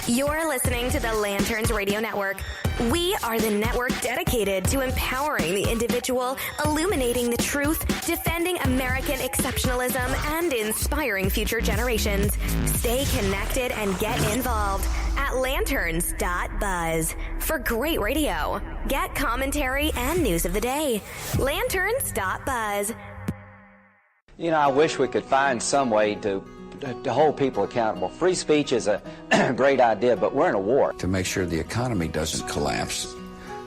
You're listening to the Lanterns Radio Network. We are the network dedicated to empowering the individual, illuminating the truth, defending American exceptionalism, and inspiring future generations. Stay connected and get involved at lanterns.buzz for great radio. Get commentary and news of the day. Lanterns.buzz. You know, I wish we could find some way to hold people accountable. Free speech is a great idea, but we're in a war. To make sure the economy doesn't collapse,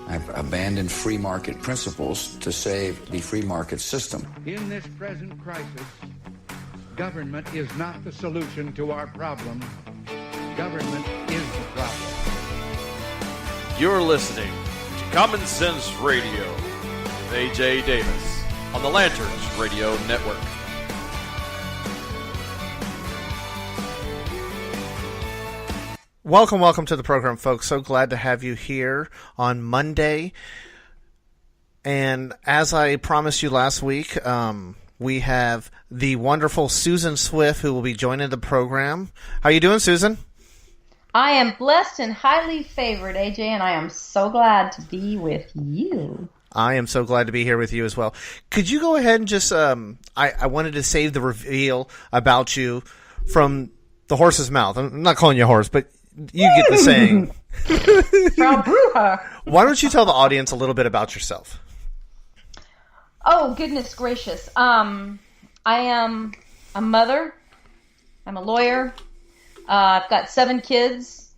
I've abandoned free market principles to save the free market system. In this present crisis, government is not the solution to our problem. Government is the problem. You're listening to Common Sense Radio with A.J. Davis on the Lanterns Radio Network. Welcome to the program, folks. So glad to have you here on Monday. And as I promised you last week, we have the wonderful Susan Swift who will be joining the program. How are you doing, Susan? I am blessed and highly favored, AJ, and I am so glad to be with you. I am so glad to be here with you as well. Could you go ahead and just, I wanted to save the reveal about you from the horse's mouth. I'm not calling you a horse, but you get the saying. Frau Bruja. Why don't you tell the audience a little bit about yourself? Oh, goodness gracious. I am a mother. I'm a lawyer. I've got 7 kids.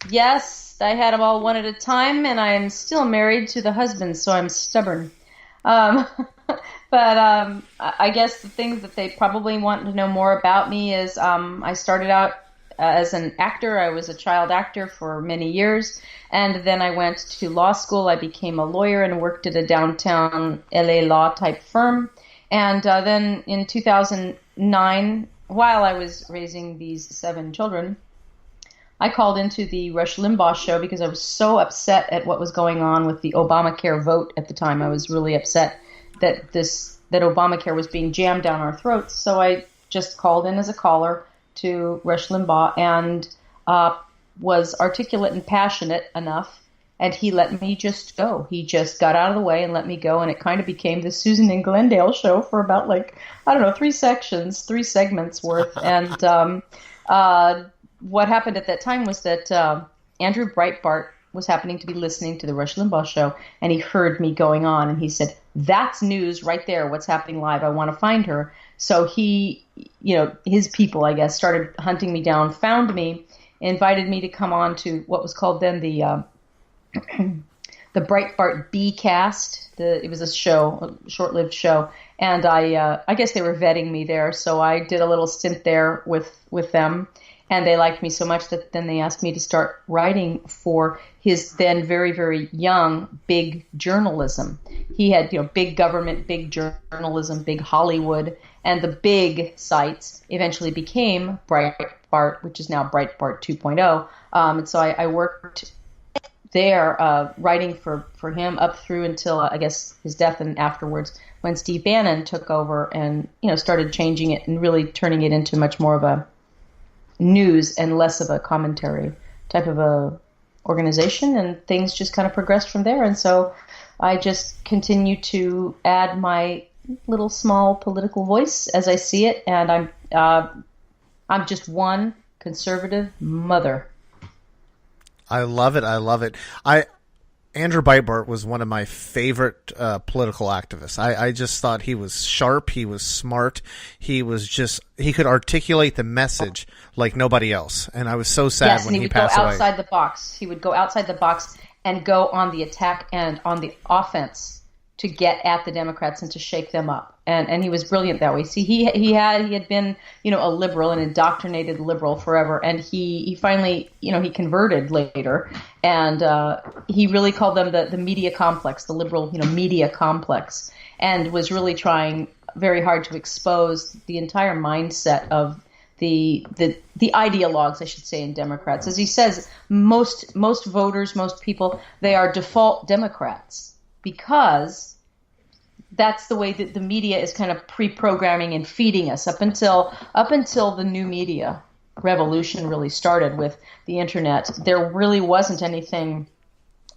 Yes, I had them all one at a time, and I'm still married to the husband, so I'm stubborn. But I guess the things that they probably want to know more about me is I started out as an actor. I was a child actor for many years, and then I went to law school. I became a lawyer and worked at a downtown LA law type firm. And then in 2009, while I was raising these 7 children, I called into the Rush Limbaugh show because I was so upset at what was going on with the Obamacare vote at the time. I was really upset that Obamacare was being jammed down our throats. So I just called in as a caller to Rush Limbaugh and was articulate and passionate enough, and he let me just go. He just got out of the way and let me go, and it kind of became the Susan and Glendale show for about 3 segments worth. And what happened at that time was that Andrew Breitbart was happening to be listening to the Rush Limbaugh show, and he heard me going on, and he said, "That's news right there, what's happening live. I want to find her." So he, his people, I guess, started hunting me down, found me, invited me to come on to what was called then the Breitbart B cast. It was a show, a short-lived show, and I guess they were vetting me there. So I did a little stint there with them, and they liked me so much that then they asked me to start writing for his then very, very young big journalism. He had, big government, big journalism, big Hollywood. And the big sites eventually became Breitbart, which is now Breitbart 2.0. And so I worked there writing for him up through until, I guess, his death and afterwards when Steve Bannon took over and, started changing it and really turning it into much more of a news and less of a commentary type of a organization. And things just kind of progressed from there. And so I just continue to add my little small political voice as I see it, and I'm just one conservative mother. I love it. Andrew Breitbart was one of my favorite political activists. I just thought he was sharp, he was smart, he could articulate the message like nobody else. And I was so sad when he passed away. Yes, and he would go outside the box. He would go outside the box and go on the attack and on the offense to get at the Democrats and to shake them up. And he was brilliant that way. See, he had been, a liberal, an indoctrinated liberal forever. And he finally, he converted later. And he really called them the media complex, the liberal, media complex, and was really trying very hard to expose the entire mindset of the ideologues, I should say, in Democrats. As he says, most voters, most people, they are default Democrats because that's the way that the media is kind of pre-programming and feeding us up until the new media revolution really started with the internet, there really wasn't anything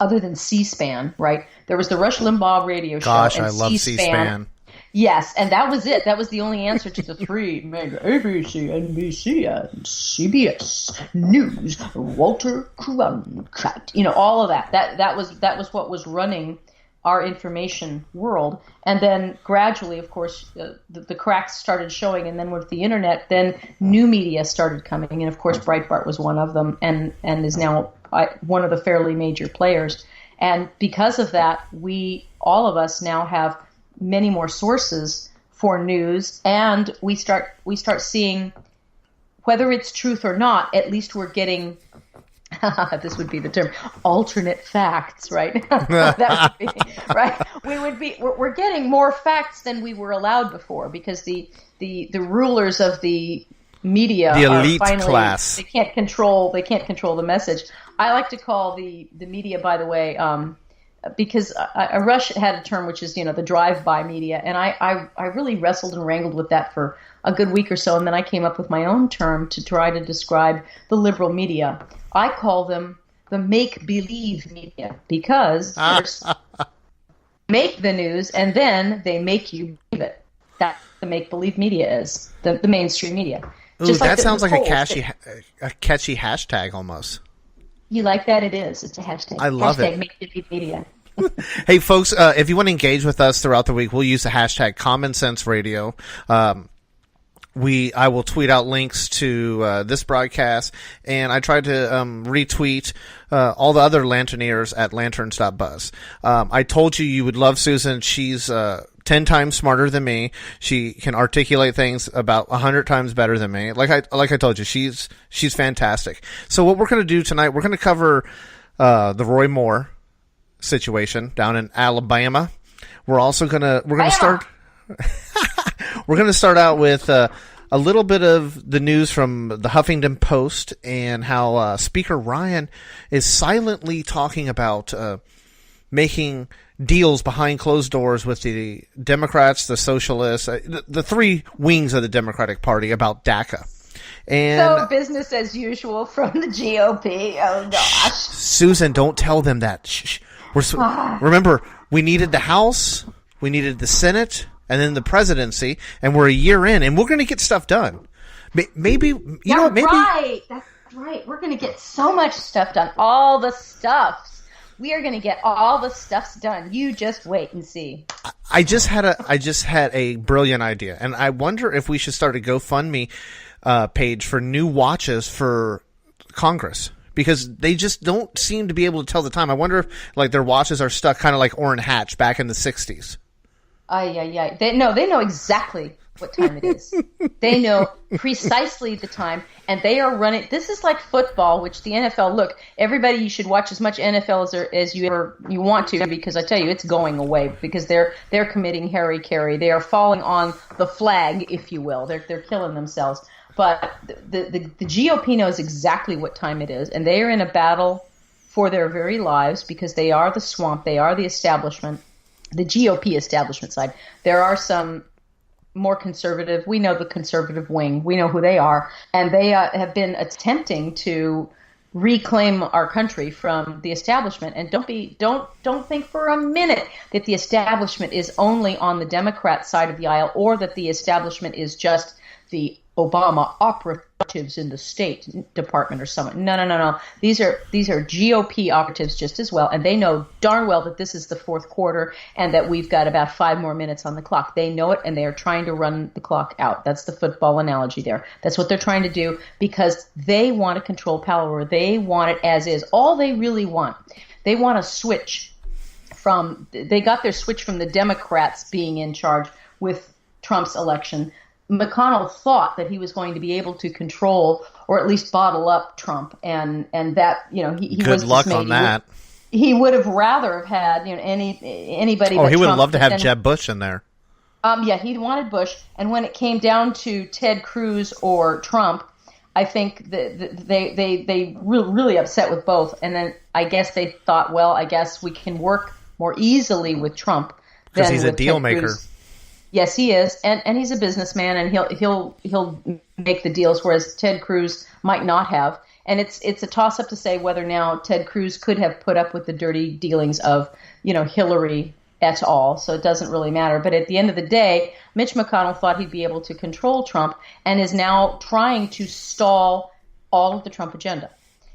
other than C-SPAN, right? There was the Rush Limbaugh radio show. Gosh, and I love C-SPAN. Yes, and that was it. That was the only answer to the three mega ABC, NBC, and CBS News. Walter Cronkite, all of that. That was what was running our information world. And then gradually, of course, the cracks started showing. And then with the internet, then new media started coming. And of course, Breitbart was one of them, and is now one of the fairly major players. And because of that, all of us now have many more sources for news, and we start seeing, whether it's truth or not, at least we're getting this would be the term, alternate facts, right? That would be right. We're getting more facts than we were allowed before, because the rulers of the media, the elite class, they can't control the message. I like to call the media, by the way, because Rush had a term which is, the drive-by media, and I really wrestled and wrangled with that for a good week or so, and then I came up with my own term to try to describe the liberal media. I call them the make-believe media, because first make the news, and then they make you believe it. That's the make-believe media is, the mainstream media. Ooh, just that sounds like a catchy hashtag almost. You like that? It is. It's a hashtag. I love it. Make-believe media. Hey, folks, if you want to engage with us throughout the week, we'll use the hashtag Common Sense Radio. I will tweet out links to this broadcast, and I tried to retweet all the other Lanterneers at lanterns.buzz. I told you would love Susan. She's 10 times smarter than me. She can articulate things about 100 times better than me. Like I told you, she's fantastic. So what we're going to do tonight, we're going to cover the Roy Moore situation down in Alabama. We're going to start out with a little bit of the news from the Huffington Post, and how Speaker Ryan is silently talking about making deals behind closed doors with the Democrats, the Socialists, the three wings of the Democratic Party about DACA. And so business as usual from the GOP. Oh gosh, Susan, don't tell them that. Shh. Remember, we needed the House, we needed the Senate, and then the presidency, and we're a year in, and we're going to get stuff done. Maybe right. That's right. We're going to get so much stuff done. All the stuffs. We are going to get all the stuffs done. You just wait and see. I just had a brilliant idea, and I wonder if we should start a GoFundMe page for new watches for Congress, because they just don't seem to be able to tell the time. I wonder if their watches are stuck kind of like Orrin Hatch back in the 60s. Yeah. They know exactly what time it is. They know precisely the time, and they are running. This is like football, which the NFL. Look, everybody, you should watch as much NFL as you want to, because I tell you, it's going away, because they're committing hara-kiri. They are falling on the flag, if you will. They're killing themselves. But the GOP knows exactly what time it is, and they are in a battle for their very lives, because they are the swamp. They are the establishment. The GOP establishment side. There are some more conservative. We know the conservative wing. We know who they are, and they have been attempting to reclaim our country from the establishment. And don't think for a minute that the establishment is only on the Democrat side of the aisle, or that the establishment is just the Obama operatives in the State Department or something. No. These are GOP operatives just as well, and they know darn well that this is the fourth quarter and that we've got about 5 more minutes on the clock. They know it, and they are trying to run the clock out. That's the football analogy there. That's what they're trying to do, because they want to control power. They want it as is. All they really want. They want to switch from – they got their switch from the Democrats being in charge with Trump's election. McConnell thought that he was going to be able to control, or at least bottle up, Trump, and that he good was luck on that. He would have rather have had anybody. Oh, he would have loved to have Jeb Bush in there. Yeah, he wanted Bush, and when it came down to Ted Cruz or Trump, I think that they really upset with both, and then I guess they thought, well, I guess we can work more easily with Trump because he's a deal maker. Yes, he is, and he's a businessman, and he'll make the deals, whereas Ted Cruz might not have. And it's a toss up to say whether now Ted Cruz could have put up with the dirty dealings of Hillary et al. So it doesn't really matter. But at the end of the day, Mitch McConnell thought he'd be able to control Trump, and is now trying to stall all of the Trump agenda.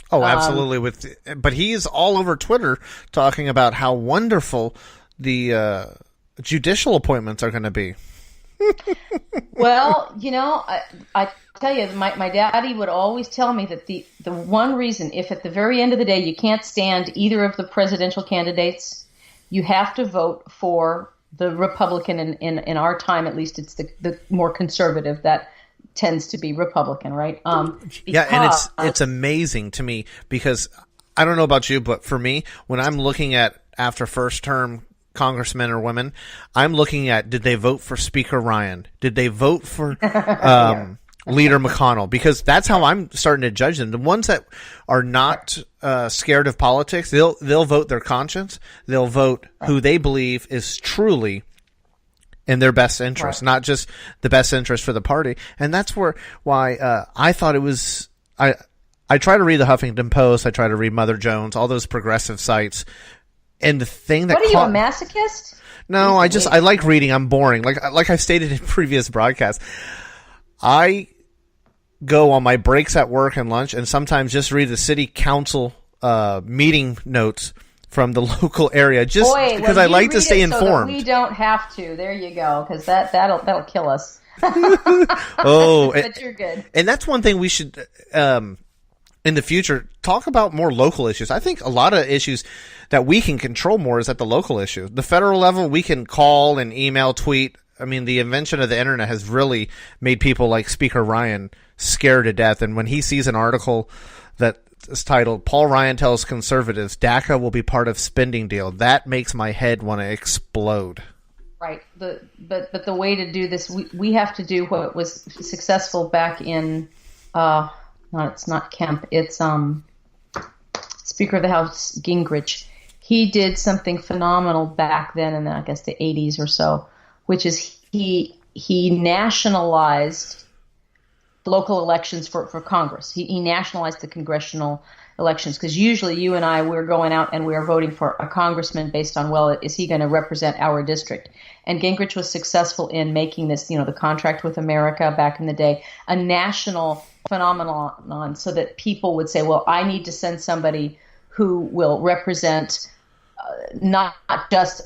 Oh, absolutely. But he's all over Twitter talking about how wonderful the judicial appointments are going to be. Well, I tell you, my daddy would always tell me that the one reason, if at the very end of the day you can't stand either of the presidential candidates, you have to vote for the Republican. In our time, at least, it's the more conservative that tends to be Republican, right? Yeah, and it's amazing to me because I don't know about you, but for me, when I'm looking at after first term congressmen or women, I'm looking at, did they vote for Speaker Ryan? Did they vote for Leader McConnell? Because that's how I'm starting to judge them. The ones that are not scared of politics, they'll vote their conscience. They'll vote who they believe is truly in their best interest, not just the best interest for the party. And that's why I thought it was. I try to read the Huffington Post. I try to read Mother Jones, all those progressive sites. And the thing that what are you, a masochist? No, I like reading. I'm boring. Like I've stated in previous broadcasts, I go on my breaks at work and lunch, and sometimes just read the city council meeting notes from the local area, just because I like to stay informed. So we don't have to. There you go, because that'll kill us. Oh, but you're good. And that's one thing we should, in the future, talk about more local issues. I think a lot of issues that we can control more is at the local issue. The federal level, we can call and email, tweet. I mean, the invention of the internet has really made people like Speaker Ryan scared to death. And when he sees an article that is titled, "Paul Ryan tells conservatives DACA will be part of spending deal," that makes my head want to explode. Right. But the way to do this, we have to do what was successful back in, no, it's not Kemp. It's Speaker of the House Gingrich. He did something phenomenal back then in, I guess, the 80s or so, which is he nationalized local elections for Congress. He nationalized the congressional elections, because usually you and I, we're going out and we're voting for a congressman based on, well, is he going to represent our district? And Gingrich was successful in making this, the Contract with America back in the day, a national phenomenon, so that people would say, well, I need to send somebody who will represent not just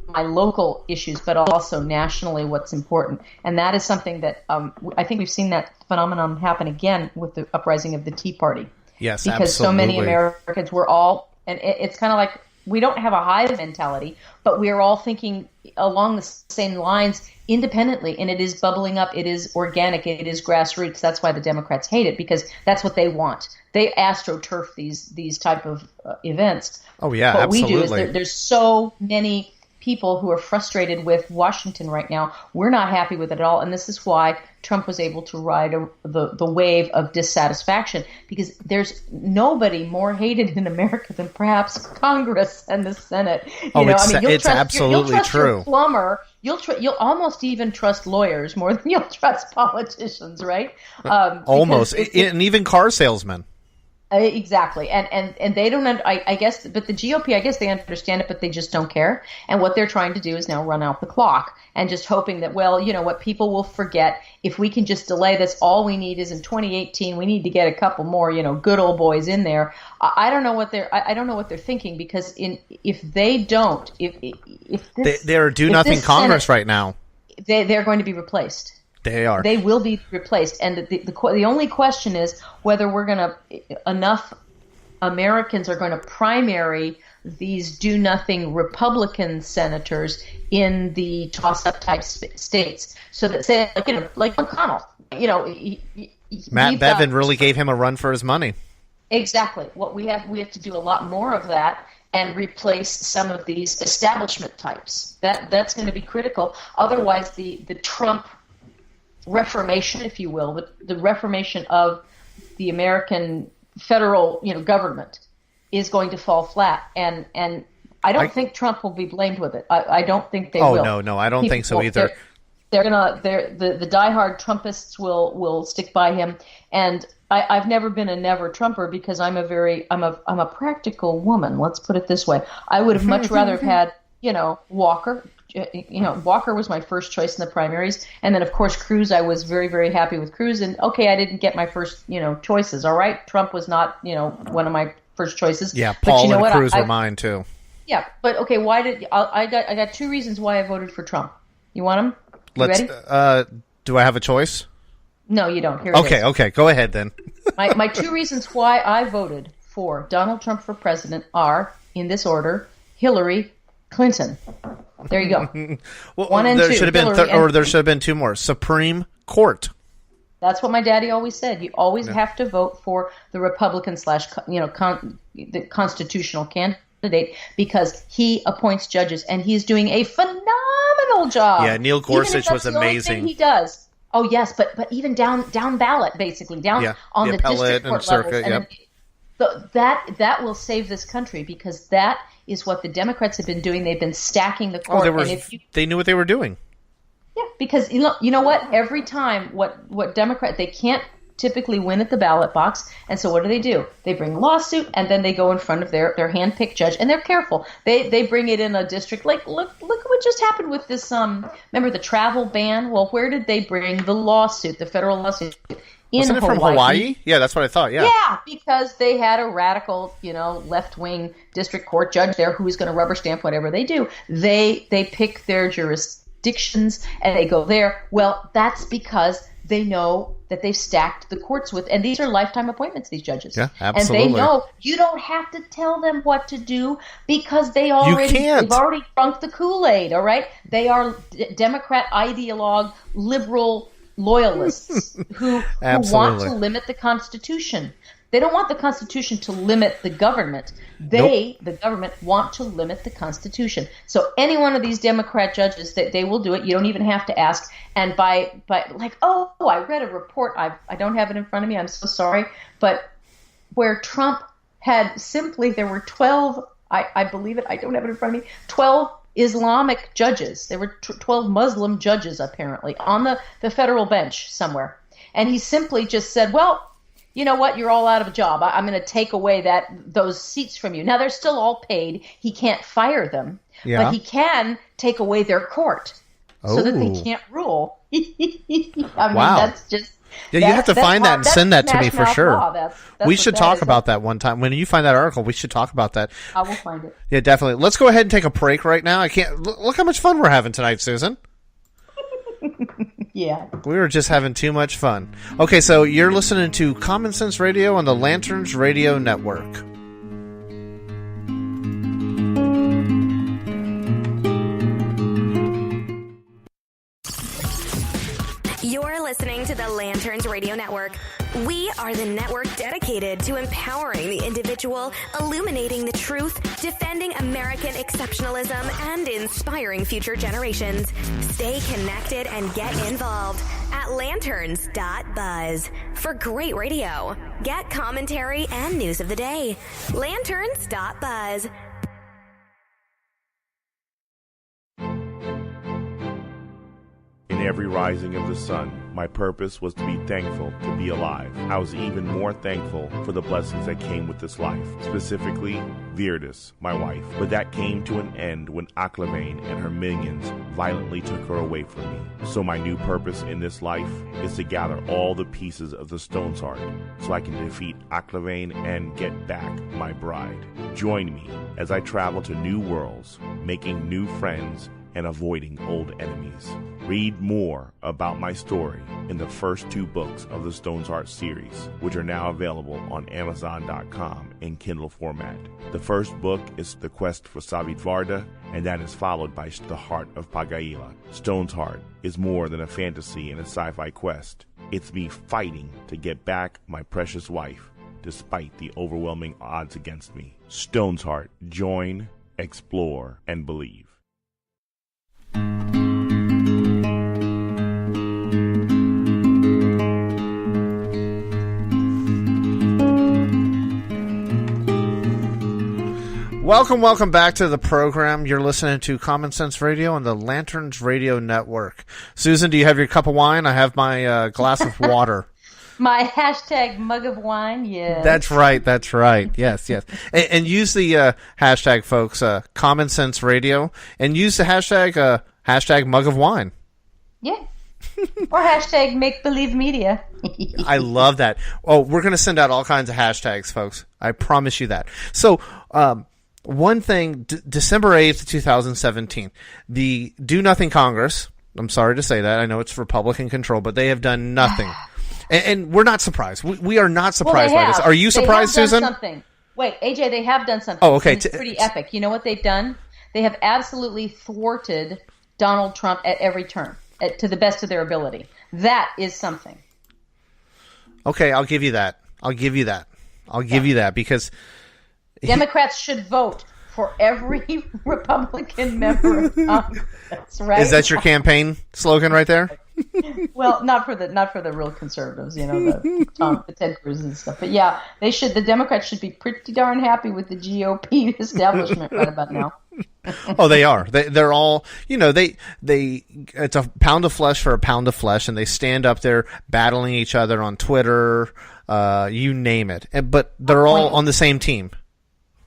my local issues, but also nationally what's important. And that is something that I think we've seen that phenomenon happen again with the uprising of the Tea Party. Yes, because absolutely. So many Americans were all, and it's kind of like we don't have a hive mentality, but we're all thinking along the same lines independently, and it is bubbling up. It is organic. It is grassroots. That's why the Democrats hate it, because that's what they want. They astroturf these type of events. Oh yeah, what absolutely. What we do is there's so many people who are frustrated with Washington right now. We're not happy with it at all, and this is why Trump was able to ride the wave of dissatisfaction, because there's nobody more hated in America than perhaps Congress and the Senate. It's absolutely trust true. Your plumber. You'll almost even trust lawyers more than you'll trust politicians, right? Almost, and even car salesmen. Exactly, and they don't. I guess, but the GOP, I guess they understand it, but they just don't care. And what they're trying to do is now run out the clock, and just hoping that, well, what people will forget if we can just delay this. All we need is in 2018, we need to get a couple more, good old boys in there. I don't know what they're thinking, because if they don't, they're do nothing Congress Senate, right now. They're going to be replaced. They are. They will be replaced, and the only question is whether enough Americans are going to primary these do-nothing Republican senators in the toss-up type states, so that, say, like McConnell, Matt Bevin really gave him a run for his money. Exactly. What we have to do a lot more of that, and replace some of these establishment types. That's going to be critical. Otherwise, the Trump reformation, if you will, the reformation of the American federal, government is going to fall flat, and I don't think Trump will be blamed with it. I don't think they will. No, I don't think so either. the diehard Trumpists will stick by him, and I've never been a never Trumper because I'm a practical woman. Let's put it this way. I would have much rather have had Walker. Walker was my first choice in the primaries, and then of course Cruz. I was very, very happy with Cruz, and okay, I didn't get my first choices. All right, Trump was not one of my first choices. Yeah, Paul and Cruz were mine too. Yeah, but okay, why did I got two reasons why I voted for Trump. You want them? Ready? Do I have a choice? No, you don't. Here it is. Okay, go ahead then. my two reasons why I voted for Donald Trump for president are, in this order, Hillary Clinton. There you go. Well, one and there two. Should have been there should have been two more. Supreme Court. That's what my daddy always said. You always have to vote for the Republican / the constitutional candidate because he appoints judges and he's doing a phenomenal job. Yeah, Neil Gorsuch was amazing. Only thing he does. Oh yes, but even down ballot, basically on the district court circuit, levels, and that will save this country because that is what the Democrats have been doing. They've been stacking the court. They knew what they were doing. Yeah, because you know what? Every time, what Democrat they can't typically win at the ballot box, and so what do? They bring a lawsuit, and then they go in front of their hand-picked judge, and they're careful. They bring it in a district like look what just happened with this. Remember the travel ban? Well, where did they bring the lawsuit, the federal lawsuit? Wasn't it from Hawaii? Yeah, that's what I thought. Yeah. Yeah, because they had a radical, left-wing district court judge there who is going to rubber stamp whatever they do. They pick their jurisdictions and they go there. Well, that's because they know that they've stacked the courts with, and these are lifetime appointments, these judges. Yeah, absolutely. And they know you don't have to tell them what to do because they've already drunk the Kool-Aid, all right? They are Democrat ideologue, liberal loyalists who want to limit the Constitution. They don't want the Constitution to limit the government. The government, want to limit the Constitution. So any one of these Democrat judges, they will do it. You don't even have to ask. And by I read a report. I don't have it in front of me. I'm so sorry. But where Trump had there were 12, I believe it. I don't have it in front of me. 12 Islamic judges. There were 12 Muslim judges, apparently, on the federal bench somewhere. And he simply just said, well, you know what? You're all out of a job. I'm going to take away those seats from you. Now, they're still all paid. He can't fire them, but he can take away their court so that they can't rule. That's just... Yeah, you have to find that and send that to me for sure. We should talk about that one time. When you find that article, we should talk about that. I will find it. Yeah, definitely. Let's go ahead and take a break right now. I can't look how much fun we're having tonight, Susan. Yeah. We were just having too much fun. Okay, so you're listening to Common Sense Radio on the Lanterns Radio Network. You're listening to the Lanterns Radio Network. We are the network dedicated to empowering the individual, illuminating the truth, defending American exceptionalism, and inspiring future generations. Stay connected and get involved at lanterns.buzz. For great radio, get commentary and news of the day. Lanterns.buzz. In every rising of the sun, my purpose was to be thankful to be alive. I was even more thankful for the blessings that came with this life, specifically Virdis, my wife. But that came to an end when Aklavane and her minions violently took her away from me. So my new purpose in this life is to gather all the pieces of the Stone's Heart so I can defeat Aklavane and get back my bride. Join me as I travel to new worlds, making new friends and avoiding old enemies. Read more about my story in the first 2 books of the Stone's Heart series, which are now available on Amazon.com in Kindle format. The first book is The Quest for Savitvarda, and that is followed by The Heart of Pagaila. Stone's Heart is more than a fantasy and a sci-fi quest. It's me fighting to get back my precious wife, despite the overwhelming odds against me. Stone's Heart. Join, explore, and believe. Welcome back to the program. You're listening to Common Sense Radio on the Lanterns Radio Network. Susan, do you have your cup of wine? I have my glass of water. My hashtag mug of wine, yes. That's right. Yes. And use the hashtag, folks, Common Sense Radio, and use the hashtag mug of wine. Yeah. Or hashtag make believe media. I love that. Oh, we're going to send out all kinds of hashtags, folks. I promise you that. So, one thing, December 8th, 2017, the Do Nothing Congress, I'm sorry to say that, I know it's Republican control, but they have done nothing. And we're not surprised. We are not surprised by this. Are you surprised, Susan? Something. Wait, AJ, they have done something. Oh, okay. It's pretty epic. You know what they've done? They have absolutely thwarted Donald Trump at every turn, to the best of their ability. That is something. Okay, I'll give you that. I'll give you that because Democrats should vote for every Republican member of Congress, right? Is that your campaign slogan right there? Well, not for the real conservatives, the Ted Cruz and stuff. But yeah, they should. The Democrats should be pretty darn happy with the GOP establishment right about now. Oh, they are. They're all, they it's a pound of flesh for a pound of flesh, and they stand up there battling each other on Twitter, you name it. But they're all on the same team.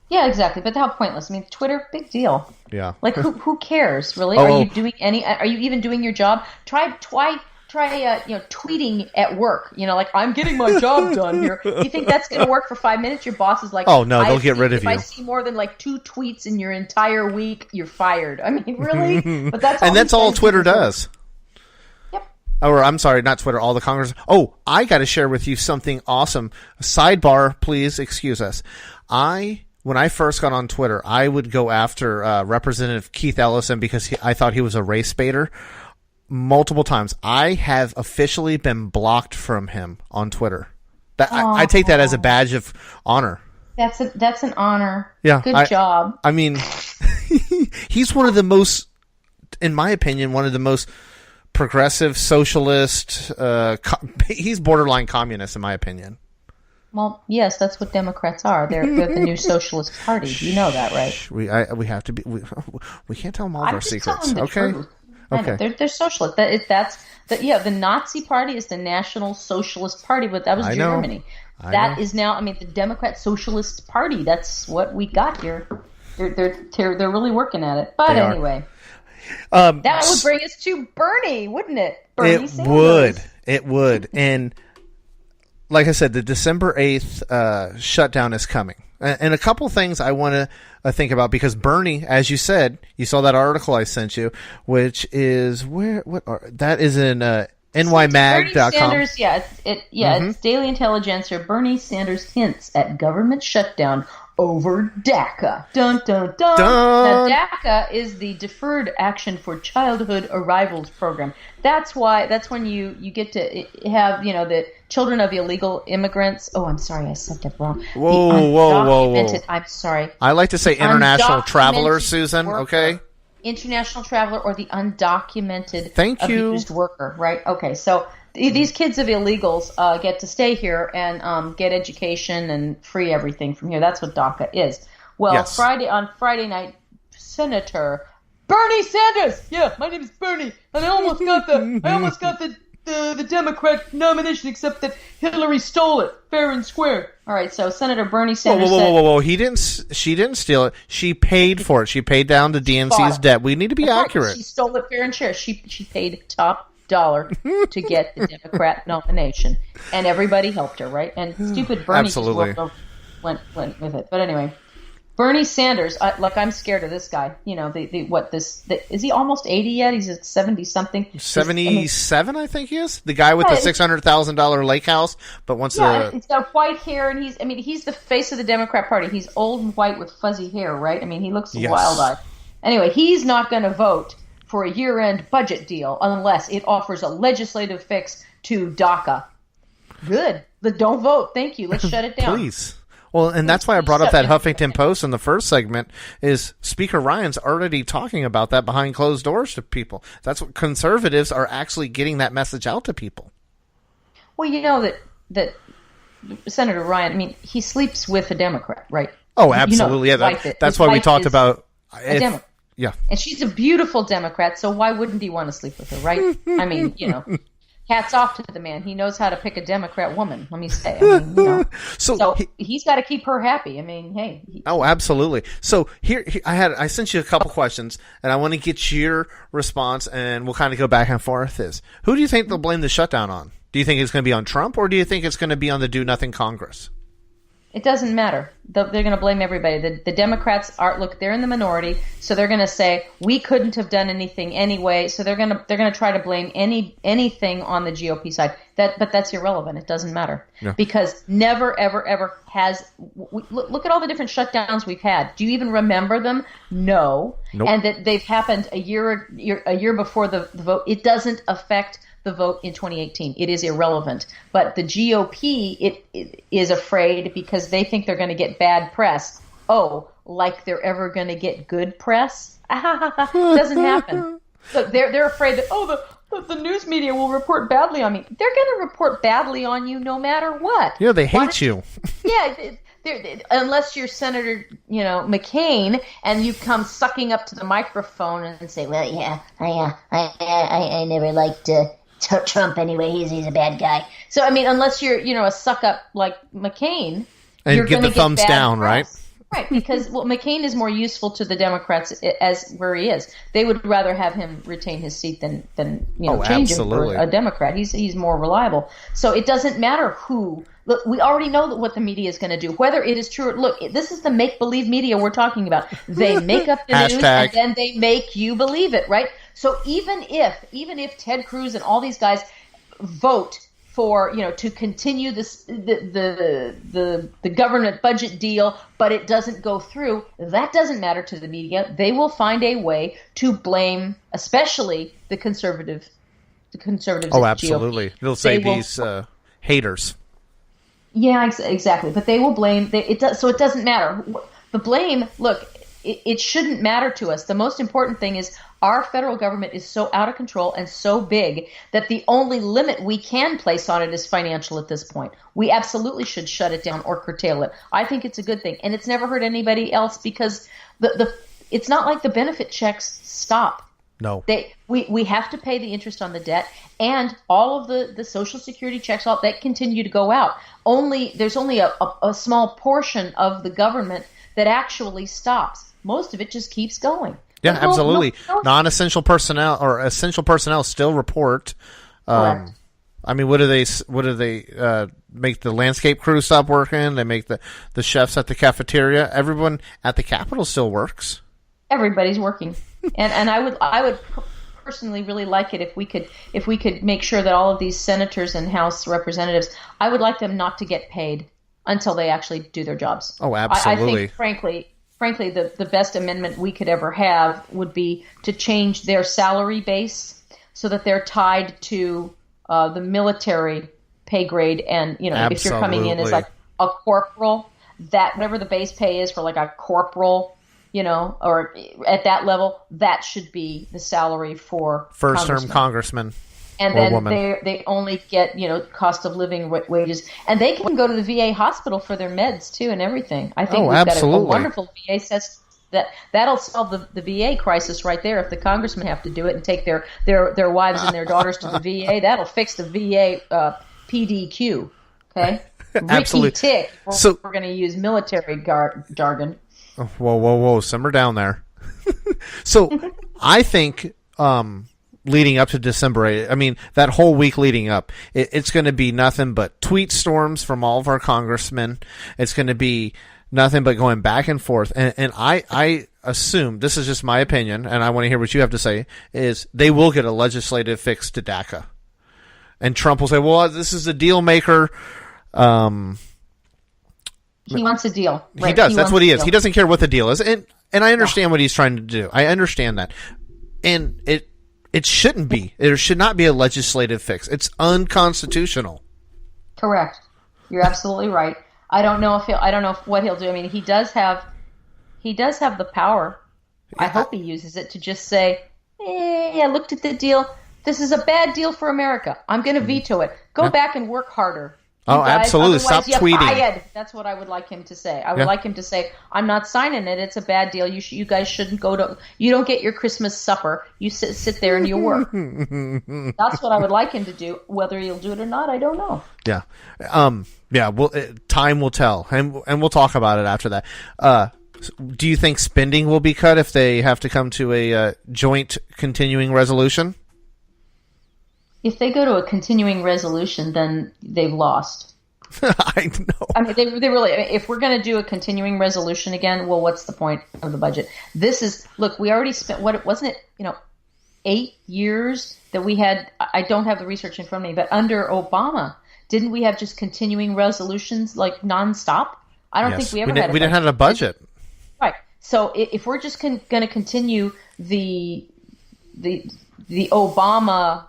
Yeah, exactly. But how pointless. I mean, Twitter, big deal. Yeah. Like, who cares, really? Are you even doing your job? Try tweeting at work. Like, I'm getting my job done here. You think that's going to work for 5 minutes? Your boss is like, oh, no, they'll get rid of you. If I see more than 2 tweets in your entire week, you're fired. I mean, really? But that's all Twitter does. Yep. Or, I'm sorry, not Twitter, all the Congress. Oh, I got to share with you something awesome. Sidebar, please excuse us. When I first got on Twitter, I would go after Representative Keith Ellison because I thought he was a race baiter multiple times. I have officially been blocked from him on Twitter. I take that as a badge of honor. That's an honor. Yeah, Good job. I mean, he's one of the most, in my opinion, one of the most progressive socialist. He's borderline communist, in my opinion. Well, yes, that's what Democrats are. They're the new socialist party. You know that, right? We have to be. We can't tell them all of our secrets. Okay. Okay. They're socialist. The Nazi Party is the National Socialist Party, but that was Germany. That is now. I mean, the Democrat Socialist Party. That's what we got here. They're really working at it. But anyway, that would bring us to Bernie, wouldn't it? Bernie Sanders. It would. And like I said, the December 8th shutdown is coming. And a couple things I want to think about, because Bernie, as you said, you saw that article I sent you, which is that is in nymag.com. Bernie Sanders, it's Daily Intelligencer. Bernie Sanders hints at government shutdown over DACA. Dun, dun, dun. Now, DACA is the Deferred Action for Childhood Arrivals program. That's when you get to have, the children of illegal immigrants. Oh, I'm sorry, I said that wrong. Whoa. I'm sorry. I like to say international traveler, Susan, worker, okay? International traveler or the undocumented abused worker, right? Okay, so these kids of illegals get to stay here and get education and free everything from here. That's what DACA is. Well, yes. On Friday night, Senator Bernie Sanders. Yeah, my name is Bernie, and I almost got the Democrat nomination, except that Hillary stole it, fair and square. All right, so Senator Bernie Sanders. Whoa! She didn't steal it. She paid for it. She paid down the DNC's debt. We need to be accurate. She stole it fair and square. She paid top dollar to get the Democrat nomination, and everybody helped her, right? And stupid Bernie absolutely just went with it. But anyway, Bernie Sanders, I'm scared of this guy. Is he almost 80 yet? He's at 70 something. 77, I think he is. The guy with the $600,000 lake house, but he's got white hair, and he's the face of the Democrat Party. He's old and white with fuzzy hair, right? I mean, he looks wild-eyed. Anyway, he's not going to vote for a year-end budget deal unless it offers a legislative fix to DACA. Good. Don't vote. Thank you. Let's shut it down. Please. Well, and that's why I brought up that Huffington Post in the first segment, is Speaker Ryan's already talking about that behind closed doors to people. That's what conservatives are actually getting that message out to people. Well, you know that Senator Ryan, he sleeps with a Democrat, right? Oh, absolutely. That's why we talked about a Democrat. Yeah. And she's a beautiful Democrat, so why wouldn't he want to sleep with her, right? I mean, hats off to the man. He knows how to pick a Democrat woman, let me say. I mean, so he's got to keep her happy. I mean, hey. Oh, absolutely. So here I sent you a couple questions, and I want to get your response, and we'll kind of go back and forth. Who do you think they'll blame the shutdown on? Do you think it's going to be on Trump, or do you think it's going to be on the do-nothing Congress? It doesn't matter. They're going to blame everybody. The Democrats they're in the minority, so they're going to say we couldn't have done anything anyway. So they're going to try to blame anything on the GOP side. But that's irrelevant. It doesn't matter because never ever ever has. Look at all the different shutdowns we've had. Do you even remember them? No. Nope. And that they've happened a year before the vote. It doesn't affect the vote in 2018. It is irrelevant. But the GOP it is afraid because they think they're going to get bad press. Oh, like they're ever going to get good press? Doesn't happen. Look, they're afraid that the news media will report badly on me. They're going to report badly on you no matter what. Yeah, they hate you. Yeah. Unless you're Senator, McCain, and you come sucking up to the microphone and say, "Well, yeah, I never liked Trump anyway. He's a bad guy." So I mean, unless you're a suck up like McCain, and you're get the thumbs down, press. right? Right, because McCain is more useful to the Democrats as where he is. They would rather have him retain his seat than change him for a Democrat. He's more reliable. So it doesn't matter who. Look, we already know what the media is going to do, whether it is true or look. This is the make-believe media we're talking about. They make up the news and then they make you believe it, right? So even if Ted Cruz and all these guys vote for to continue the government budget deal, but it doesn't go through, that doesn't matter to the media. They will find a way to blame, especially the conservatives. Oh, absolutely. They'll say these haters. Yeah, exactly. But they will blame. So it doesn't matter. The blame. Look, it shouldn't matter to us. The most important thing is our federal government is so out of control and so big that the only limit we can place on it is financial at this point. We absolutely should shut it down or curtail it. I think it's a good thing, and it's never hurt anybody else because it's not like the benefit checks stop. No. We have to pay the interest on the debt, and all of the Social Security checks, all that continue to go out. There's only a small portion of the government that actually stops. Most of it just keeps going. Yeah, absolutely. Non-essential personnel or essential personnel still report. Correct. I mean, what do they make the landscape crew stop working? They make the chefs at the cafeteria. Everyone at the Capitol still works. Everybody's working, and I would personally really like it if we could make sure that all of these senators and House representatives, I would like them not to get paid until they actually do their jobs. Oh, absolutely. I think, frankly, the best amendment we could ever have would be to change their salary base so that they're tied to the military pay grade. And, if you're coming in as like a corporal, that whatever the base pay is for like a corporal, or at that level, that should be the salary for first-term congressman. And then they only get, cost of living wages. And they can go to the VA hospital for their meds, too, and everything. I think we've got a wonderful VA system. That'll solve the VA crisis right there. If the congressmen have to do it and take their wives and their daughters to the VA, that'll fix the VA PDQ, okay? Absolutely. Tick. We're going to use military jargon. Whoa. Simmer down there. So I think leading up to December 8th, I mean, that whole week leading up, it's going to be nothing but tweet storms from all of our congressmen. It's going to be nothing but going back and forth. And I assume, this is just my opinion, and I want to hear what you have to say, is they will get a legislative fix to DACA. And Trump will say, well, this is a deal maker. He wants a deal. Right? He does. That's what he is. He doesn't care what the deal is. And I understand what he's trying to do. I understand that. And it shouldn't be. There should not be a legislative fix. It's unconstitutional. Correct. You're absolutely right. I don't know what he'll do. I mean, he does have the power. I hope he uses it to just say, I looked at the deal. This is a bad deal for America. I'm going to veto it. Go back and work harder. Oh, absolutely. Stop tweeting. Fired. That's what I would like him to say. I would like him to say, I'm not signing it. It's a bad deal. You guys shouldn't go to, you don't get your Christmas supper. You sit there and you work. That's what I would like him to do. Whether he'll do it or not, I don't know. Yeah. Yeah. Well, time will tell. And we'll talk about it after that. Do you think spending will be cut if they have to come to a joint continuing resolution? If they go to a continuing resolution, then they've lost. I know. I mean, they really. If we're going to do a continuing resolution again, well, what's the point of the budget? This is look. We already spent wasn't it? 8 years that we had. I don't have the research in front of me, but under Obama, didn't we have just continuing resolutions like nonstop? I don't think we ever had. We didn't have a budget. Right. So if we're just going to continue the Obama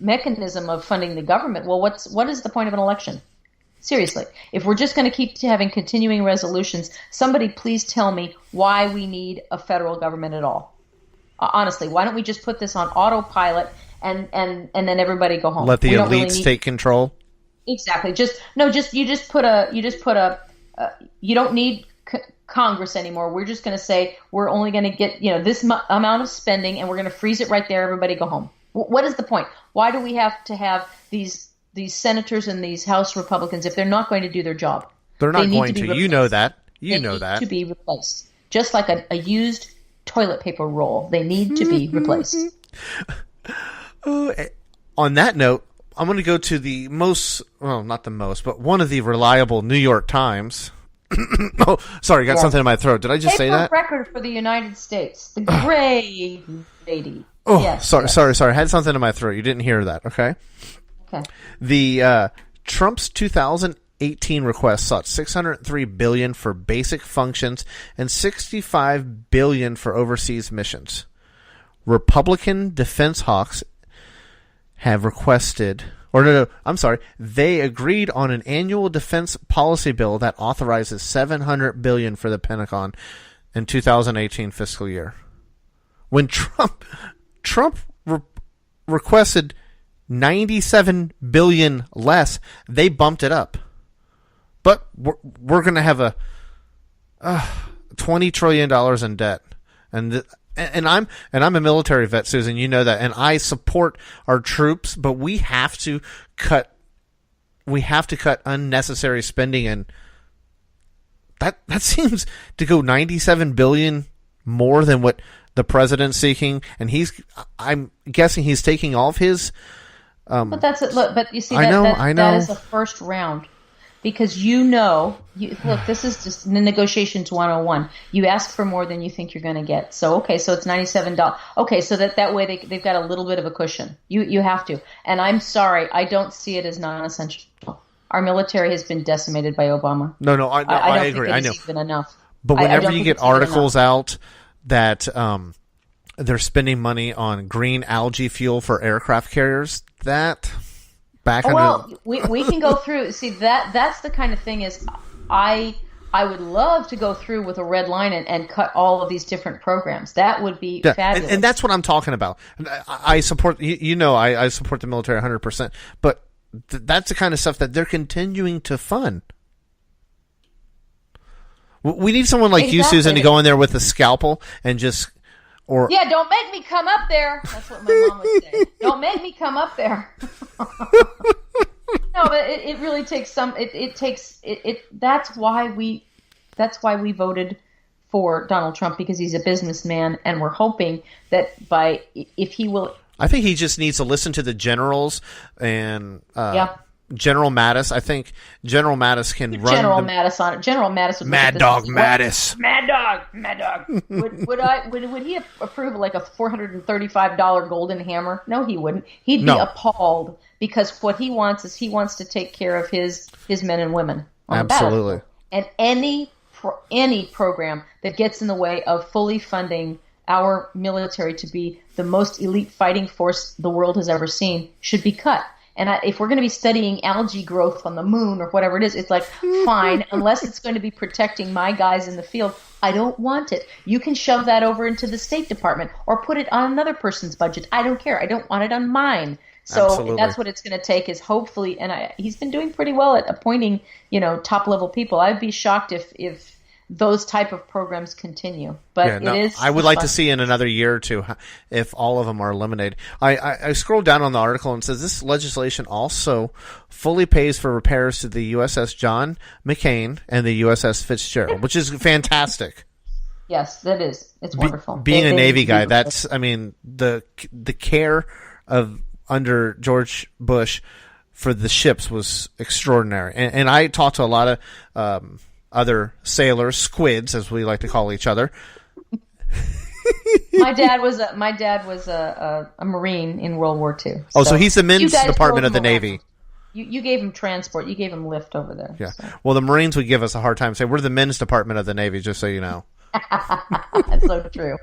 mechanism of funding the government, well, what is the point of an election? Seriously, if we're just going to keep having continuing resolutions, somebody please tell me why we need a federal government at all. Honestly, why don't we just put this on autopilot and then everybody go home? Let the elites take control. Exactly. You don't need Congress anymore. We're just going to say we're only going to get this amount of spending, and we're going to freeze it right there. Everybody go home. What is the point? Why do we have to have these senators and these House Republicans if they're not going to do their job? They're not going to. You know that. They need to be replaced. Just like a used toilet paper roll. They need to be replaced. On that note, I'm going to go to the most, well, not the most, but one of the reliable New York Times. Oh, sorry, got something in my throat. Did I just say that? Record for the United States. The gray lady. Oh, yes, sorry. I had something in my throat. You didn't hear that, okay? Okay. The Trump's 2018 request sought $603 billion for basic functions and $65 billion for overseas missions. Republican defense hawks have requested, they agreed on an annual defense policy bill that authorizes $700 billion for the Pentagon in 2018 fiscal year. When Trump requested $97 billion less, they bumped it up. But we're going to have a $20 trillion in debt, and I'm a military vet, Susan. You know that, and I support our troops, but we have to cut unnecessary spending, and that seems to go $97 billion more than what the president's seeking, and I'm guessing he's taking all of his. But that's it. Look, but you see, I know. That is the first round, because look, this is just the negotiations 101. You ask for more than you think you're going to get. So it's $97. Okay, so that way they've got a little bit of a cushion. You have to, and I'm sorry, I don't see it as non-essential. Our military has been decimated by Obama. No, I agree. I know. Even enough. But whenever you get articles out that they're spending money on green algae fuel for aircraft carriers, we can go through. See, that's the kind of thing is I would love to go through with a red line and cut all of these different programs. That would be fabulous. And that's what I'm talking about. I support, I support the military 100%, but that's the kind of stuff that they're continuing to fund. We need someone like you, Susan, to go in there with a scalpel and just... don't make me come up there. That's what my mom would say. Don't make me come up there. No, but it really takes some. It takes. That's why we voted for Donald Trump, because he's a businessman, and we're hoping that if he will. I think he just needs to listen to the generals and. General Mattis. I think General Mattis can run. General Mattis on it. General Mattis would Mad Dog Mattis. Mad Dog. Would he approve like a $435 golden hammer? No, he wouldn't. He'd be appalled, because what he wants is he wants to take care of his men and women on the battlefield. And any program that gets in the way of fully funding our military to be the most elite fighting force the world has ever seen should be cut. And if we're going to be studying algae growth on the moon or whatever it is, it's like, fine, unless it's going to be protecting my guys in the field, I don't want it. You can shove that over into the State Department or put it on another person's budget. I don't care. I don't want it on mine. So Absolutely. that's what it's going to take is hopefully, and he's been doing pretty well at appointing, top level people. I'd be shocked if those type of programs continue. But it is. I would like to see in another year or two if all of them are eliminated. I scrolled down on the article and it says this legislation also fully pays for repairs to the USS John McCain and the USS Fitzgerald, which is fantastic. Yes, that is. It's wonderful. Being a Navy guy, the care of under George Bush for the ships was extraordinary. And I talked to a lot of other sailors, squids, as we like to call each other. My dad was a Marine in World War II. So he's the men's department of the Navy. You gave him transport. You gave him lift over there. Yeah. So. Well, the Marines would give us a hard time. Say we're the men's department of the Navy, just so you know. That's so true.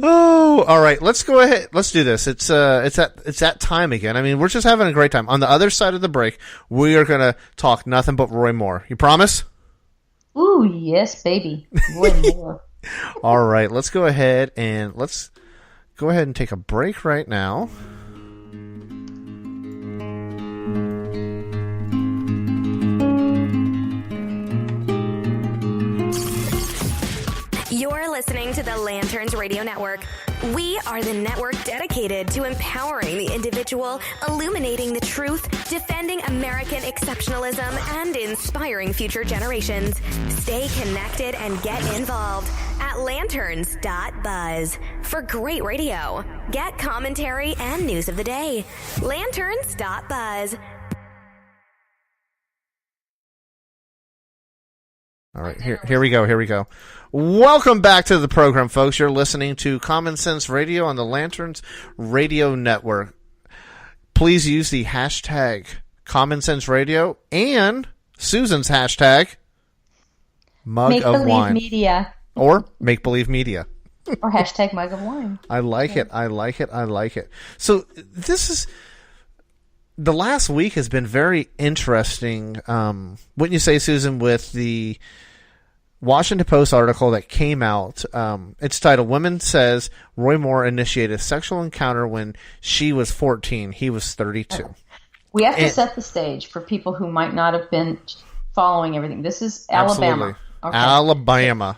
Oh, all right. Let's go ahead. Let's do this. It's that time again. I mean, we're just having a great time. On the other side of the break, we are going to talk nothing but Roy Moore. You promise? Ooh, yes, baby. Roy Moore. All right. Let's go ahead and take a break right now. You're listening to the Lanterns Radio Network. We are the network dedicated to empowering the individual, illuminating the truth, defending American exceptionalism, and inspiring future generations. Stay connected and get involved at lanterns.buzz for great radio. Get commentary and news of the day. Lanterns.buzz. All right, here we go. Welcome back to the program, folks. You're listening to Common Sense Radio on the Lanterns Radio Network. Please use the hashtag Common Sense Radio and Susan's hashtag Mug of Wine. Media. Or Make Believe Media. Or hashtag Mug of Wine. I like it. So this is... The last week has been very interesting, wouldn't you say, Susan, with the Washington Post article that came out. It's titled, Woman Says Roy Moore Initiated a Sexual Encounter When She Was 14. He was 32. We have to set the stage for people who might not have been following everything. This is Alabama. Okay. Alabama.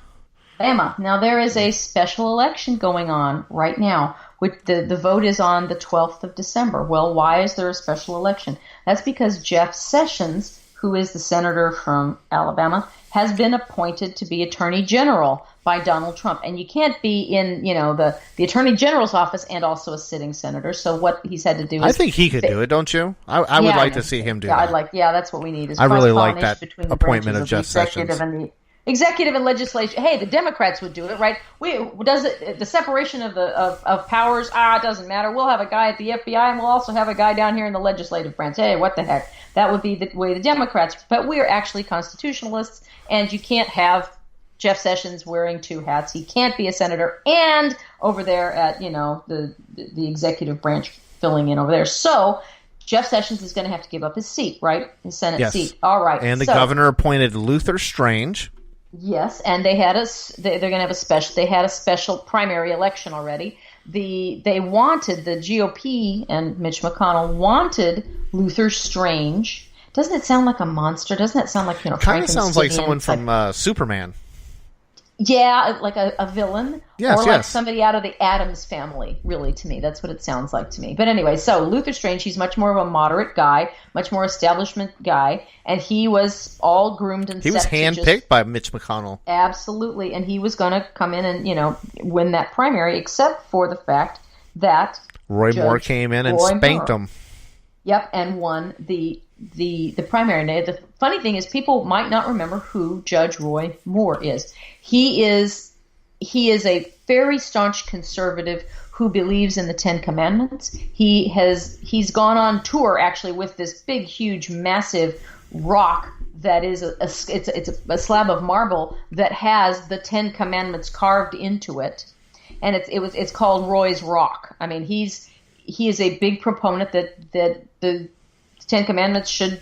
Now, there is a special election going on right now. The vote is on the 12th of December. Well, why is there a special election? That's because Jeff Sessions, who is the senator from Alabama, has been appointed to be Attorney General by Donald Trump. And you can't be in, the Attorney General's office and also a sitting senator. So what he's had to do is... I think he could do it, don't you? I would like to see him do that. That's what we need. Is I really like that appointment of Jeff Sessions. Executive and legislation. Hey, the Democrats would do it, right? The separation of powers? It doesn't matter. We'll have a guy at the FBI, and we'll also have a guy down here in the legislative branch. Hey, what the heck? That would be the way the Democrats. But we are actually constitutionalists, and you can't have Jeff Sessions wearing two hats. He can't be a senator and over there at the executive branch filling in over there. So Jeff Sessions is going to have to give up his seat, right? His Senate seat. All right. And the governor appointed Luther Strange. Yes, and they had they're going to have a special primary election already. The GOP and Mitch McConnell wanted Luther Strange. Doesn't it sound like a monster? Doesn't it sound like kind of sounds like someone from Superman? Yeah, like a villain. Yes, or like somebody out of the Addams family, really, to me. That's what it sounds like to me. But anyway, so Luther Strange, he's much more of a moderate guy, much more establishment guy, and he was all groomed and he was handpicked by Mitch McConnell. Absolutely, and he was going to come in and, win that primary, except for the fact that Roy Moore came in and spanked him. Yep, and won the primary. Now, the funny thing is, people might not remember who Judge Roy Moore is. He is a very staunch conservative who believes in the Ten Commandments. He's gone on tour actually with this big, huge, massive rock that is it's a slab of marble that has the Ten Commandments carved into it, and it's called Roy's Rock. I mean, he is a big proponent that the Ten Commandments should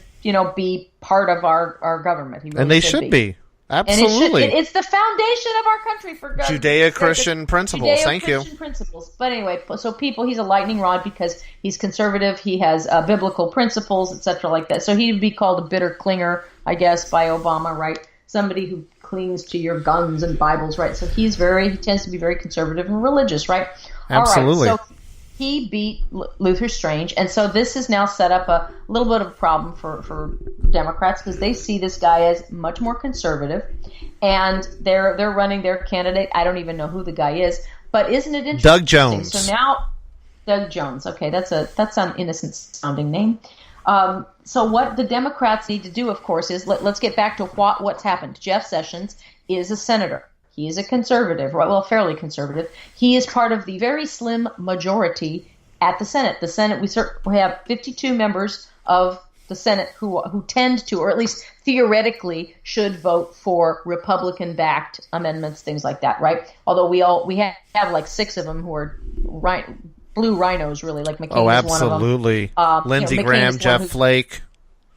be part of our government. And they should be. Absolutely. And it's the foundation of our country, for God's sake. Judeo-Christian principles. Thank you. Judeo-Christian principles. But anyway, so he's a lightning rod because he's conservative. He has biblical principles, etc., like that. So he'd be called a bitter clinger, I guess, by Obama, right? Somebody who clings to your guns and Bibles, right? So he tends to be very conservative and religious, right? Absolutely. All right, so he beat Luther Strange, and so this has now set up a little bit of a problem for Democrats because they see this guy as much more conservative, and they're running their candidate. I don't even know who the guy is, but isn't it interesting? Doug Jones. So now, Doug Jones. Okay, that's an innocent sounding name. So what the Democrats need to do, of course, is let's get back to what's happened. Jeff Sessions is a senator. He is a conservative, well, fairly conservative. He is part of the very slim majority at the Senate. The Senate, we have 52 members of the Senate who tend to, or at least theoretically, should vote for Republican-backed amendments, things like that, right? Although we have like 6 of them who are blue rhinos, really, like McCain is one of them. Absolutely. Lindsey Graham, Jeff Flake.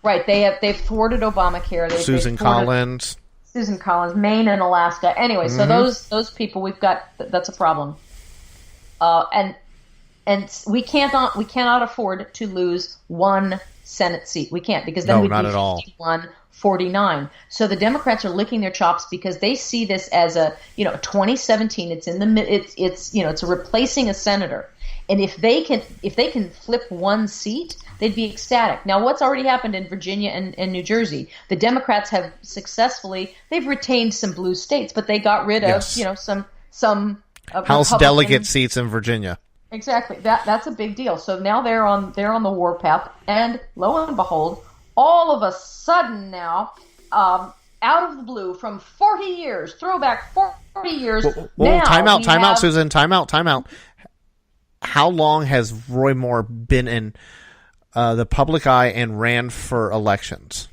Right, they've thwarted Obamacare. Susan Collins. Susan Collins, Maine and Alaska. Anyway, so those people, we've got, that's a problem. And we cannot afford to lose one Senate seat. We can't, because then we'd be 51-49. So the Democrats are licking their chops because they see this as a 2017. It's it's a replacing a senator, and if they can flip one seat, they'd be ecstatic. Now, what's already happened in Virginia and New Jersey? The Democrats have they've retained some blue states, but they got rid of some House delegate seats in Virginia. Exactly. That's a big deal. So now they're on the warpath, and lo and behold, all of a sudden now, out of the blue, from 40 years, throwback 40 years. Time out, Susan. Time out. How long has Roy Moore been in the public eye and ran for elections?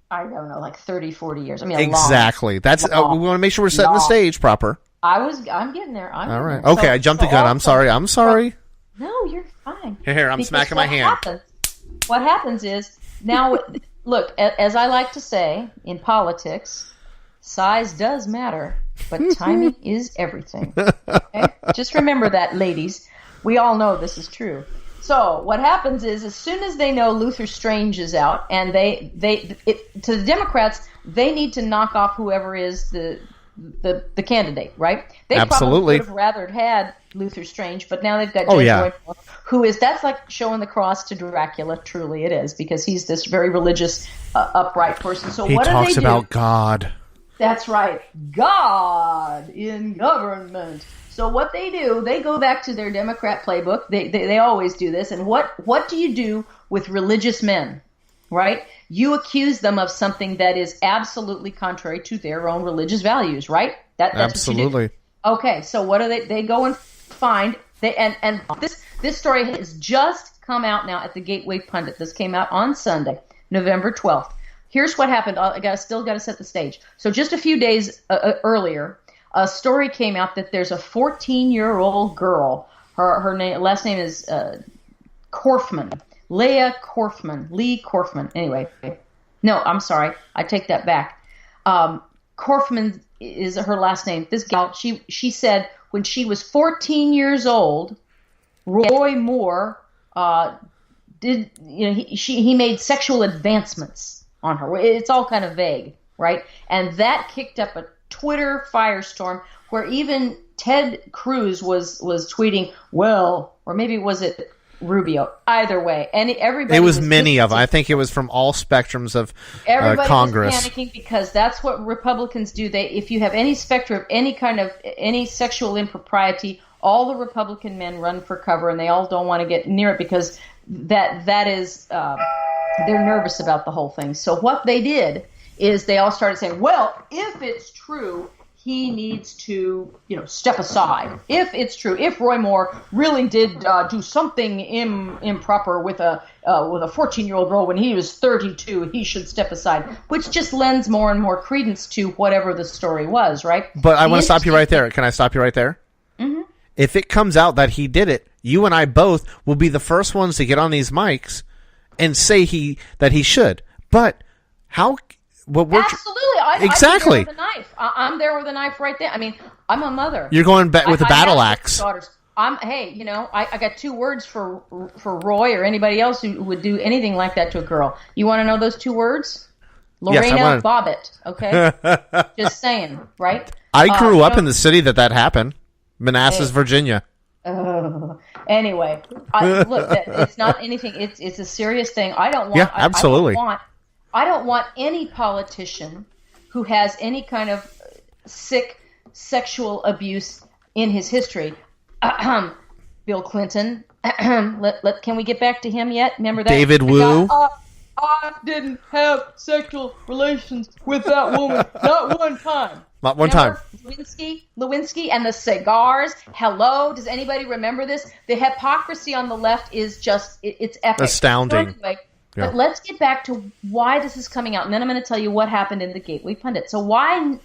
I don't know, like 30, 40 years. I mean, exactly. We want to make sure we're setting the stage proper. I'm getting there. All right. Okay, I jumped the gun. I'm sorry. No, you're fine. Here, I'm smacking my hand. What happens is, now, look, as I like to say in politics, size does matter, but timing is everything. Okay? Just remember that, ladies. We all know this is true. So what happens is, as soon as they know Luther Strange is out, and to the Democrats, they need to knock off whoever is the candidate, right? They Absolutely. probably would have rather had Luther Strange, but now they've got Roy Moore, that's like showing the cross to Dracula. Truly, it is, because he's this very religious, upright person. So he what talks do they do? about God. That's right, God in government. So what they do, they go back to their Democrat playbook. They always do this. And what do you do with religious men, right? You accuse them of something that is absolutely contrary to their own religious values, right? That's absolutely. What you do. Okay, so what do they go and find? And this story has just come out now at the Gateway Pundit. This came out on Sunday, November 12th. Here's what happened. I still got to set the stage. So just a few days earlier, a story came out that there's a 14-year-old girl. Her last name is Korfman. Lee Korfman. Anyway, no, I'm sorry. I take that back. Korfman is her last name. This gal, she said when she was 14 years old, Roy Moore he made sexual advancements on her. It's all kind of vague, right? And that kicked up a Twitter firestorm where even Ted Cruz was tweeting, well, or maybe was it Rubio? Either way, and everybody. It was many of them. I think it was from all spectrums of Congress. Was panicking because that's what Republicans do. If you have any specter of any sexual impropriety, all the Republican men run for cover, and they all don't want to get near it because that is they're nervous about the whole thing. So what they did is they all started saying, well, if it's true, he needs to, step aside. If it's true, if Roy Moore really did do something improper with a 14-year-old girl when he was 32, he should step aside, which just lends more and more credence to whatever the story was, right? But I want to stop you right there. Can I stop you right there? Mm-hmm. If it comes out that he did it, you and I both will be the first ones to get on these mics and say that he should. But how what we're Absolutely. exactly. I'm there with a knife. I'm there with a knife right there. I mean, I'm a mother. You're going back with a battle axe. Daughters. Hey, I got 2 words for Roy or anybody else who would do anything like that to a girl. You want to know those 2 words? Lorena Yes, Bobbitt. Okay, just saying, right? I grew up in the city that happened, Manassas, Virginia. Anyway, look, it's not anything. It's a serious thing. I don't want. Yeah, absolutely. I don't want any politician who has any kind of sick sexual abuse in his history. Bill Clinton. Can we get back to him yet? Remember that? David Wu. I didn't have sexual relations with that woman. Not one time. Not one time. Lewinsky and the cigars. Hello? Does anybody remember this? The hypocrisy on the left is just, it's epic. Astounding. So anyway, but let's get back to why this is coming out. And then I'm going to tell you what happened in the Gateway Pundit. So why,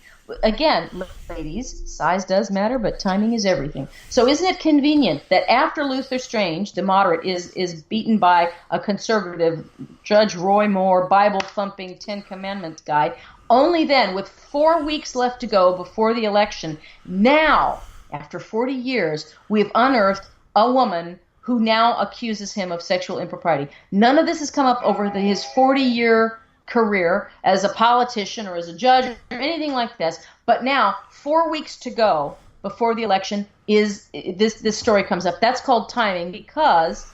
again, ladies, size does matter, but timing is everything. So isn't it convenient that after Luther Strange, the moderate, is beaten by a conservative, Judge Roy Moore, Bible-thumping, 10 Commandments guy, only then, with 4 weeks left to go before the election, now, after 40 years, we've unearthed a woman who now accuses him of sexual impropriety. None of this has come up over his 40-year career as a politician or as a judge or anything like this. But now, 4 weeks to go before the election, is this story comes up. That's called timing, because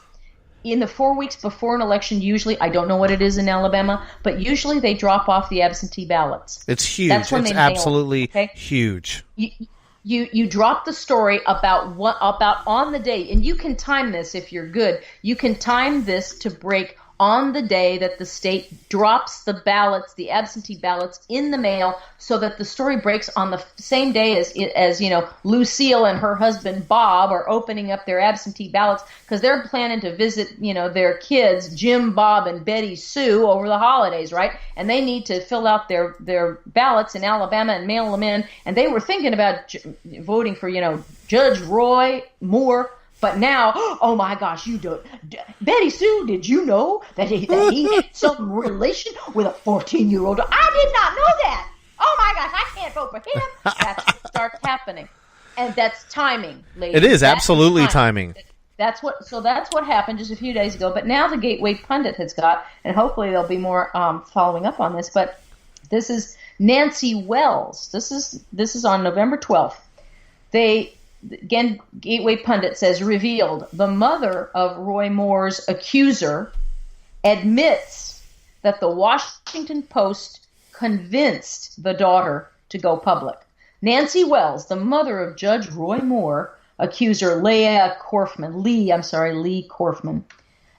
in the 4 weeks before an election, usually, I don't know what it is in Alabama, but usually they drop off the absentee ballots. It's huge. It's absolutely huge. You drop the story about on the day, and you can time this if you're good. You can time this to break on the day that the state drops the ballots, the absentee ballots, in the mail, so that the story breaks on the same day as Lucille and her husband Bob are opening up their absentee ballots, because they're planning to visit their kids, Jim, Bob, and Betty Sue, over the holidays, right? And they need to fill out their ballots in Alabama and mail them in. And they were thinking about voting for Judge Roy Moore. But now, oh my gosh, Betty Sue, did you know that he had some relation with a 14-year-old? I did not know that. Oh my gosh, I can't vote for him. That's what starts happening. And that's timing, ladies. It is absolutely timing. That's what happened just a few days ago. But now the Gateway Pundit has got, and hopefully there'll be more following up on this, but this is Nancy Wells. This is on November 12th. Again, Gateway Pundit says, revealed, the mother of Roy Moore's accuser admits that the Washington Post convinced the daughter to go public. Nancy Wells, the mother of Judge Roy Moore, accuser Lee Korfman,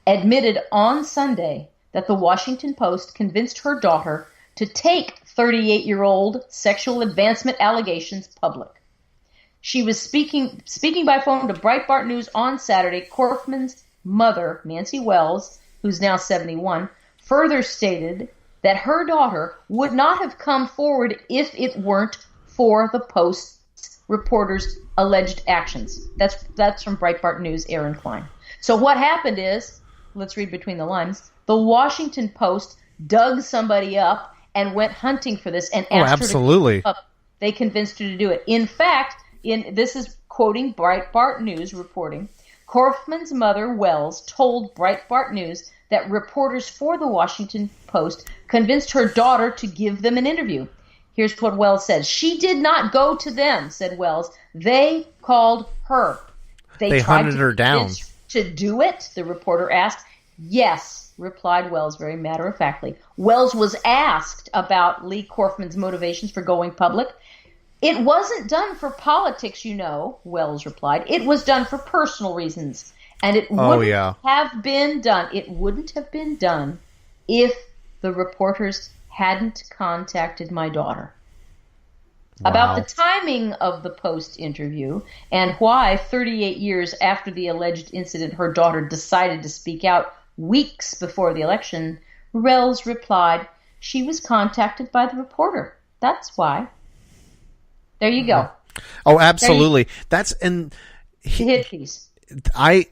admitted on Sunday that the Washington Post convinced her daughter to take 38-year-old sexual advancement allegations public. She was speaking by phone to Breitbart News on Saturday. Korfman's mother, Nancy Wells, who's now 71, further stated that her daughter would not have come forward if it weren't for the Post's reporters' alleged actions. That's from Breitbart News, Aaron Klein. So what happened is, let's read between the lines, the Washington Post dug somebody up and went hunting for this and asked her to come up. They convinced her to do it. In fact, this is quoting Breitbart News reporting, Korfman's mother, Wells, told Breitbart News that reporters for the Washington Post convinced her daughter to give them an interview. Here's what Wells said. She did not go to them, said Wells. They called her. They hunted her down. To do it, the reporter asked. Yes, replied Wells very matter-of-factly. Wells was asked about Lee Korfman's motivations for going public. It wasn't done for politics, Wells replied. It was done for personal reasons. And it wouldn't have been done. It wouldn't have been done if the reporters hadn't contacted my daughter. Wow. About the timing of the Post interview and why 38 years after the alleged incident her daughter decided to speak out weeks before the election, Wells replied, she was contacted by the reporter. That's why. There you go. Oh, absolutely. That's the hit piece. The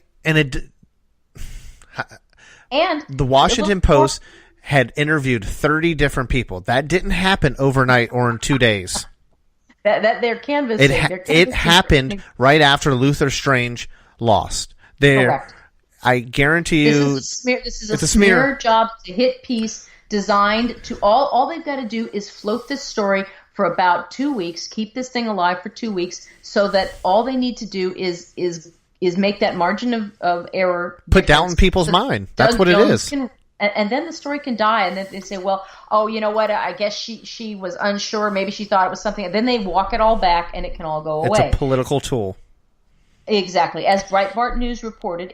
Washington Post had interviewed 30 different people. That didn't happen overnight or in 2 days. That they're canvassing. It happened right after Luther Strange lost. Correct. I guarantee you, this is a smear job to hit piece designed to all they've got to do is float this story for about 2 weeks, keep this thing alive for 2 weeks, so that all they need to do is make that margin of error put down in people's mind. That's what it is. And then the story can die, and then they say, well, oh, you know what, I guess she was unsure, maybe she thought it was something, and then they walk it all back, and it can all go away. It's a political tool. Exactly. As Breitbart News reported,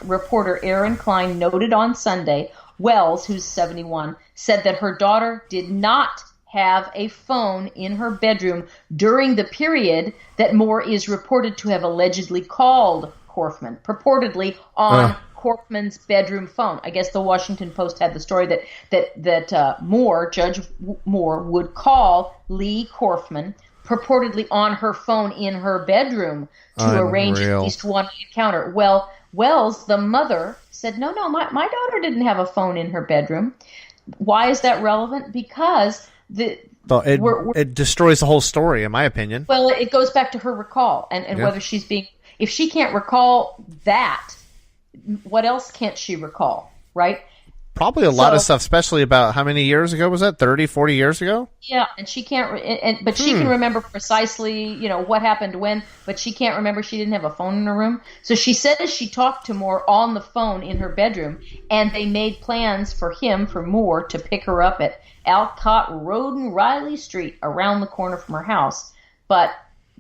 reporter Aaron Klein noted on Sunday, Wells, who's 71, said that her daughter did not have a phone in her bedroom during the period that Moore is reported to have allegedly called Korfman, purportedly on Korfman's bedroom phone. I guess the Washington Post had the story that Judge Moore would call Lee Korfman purportedly on her phone in her bedroom to arrange at least one encounter. Well, Wells, the mother, said, no, my daughter didn't have a phone in her bedroom. Why is that relevant? Because it destroys the whole story, in my opinion. Well, it goes back to her recall and whether she's being. If she can't recall that, what else can't she recall, right? Probably a lot of stuff, especially about how many years ago was that? 30, 40 years ago? Yeah, and she can't. But she can remember precisely, what happened when. But she can't remember. She didn't have a phone in her room. So she says she talked to Moore on the phone in her bedroom, and they made plans for Moore, to pick her up at Alcott Road and Riley Street, around the corner from her house. But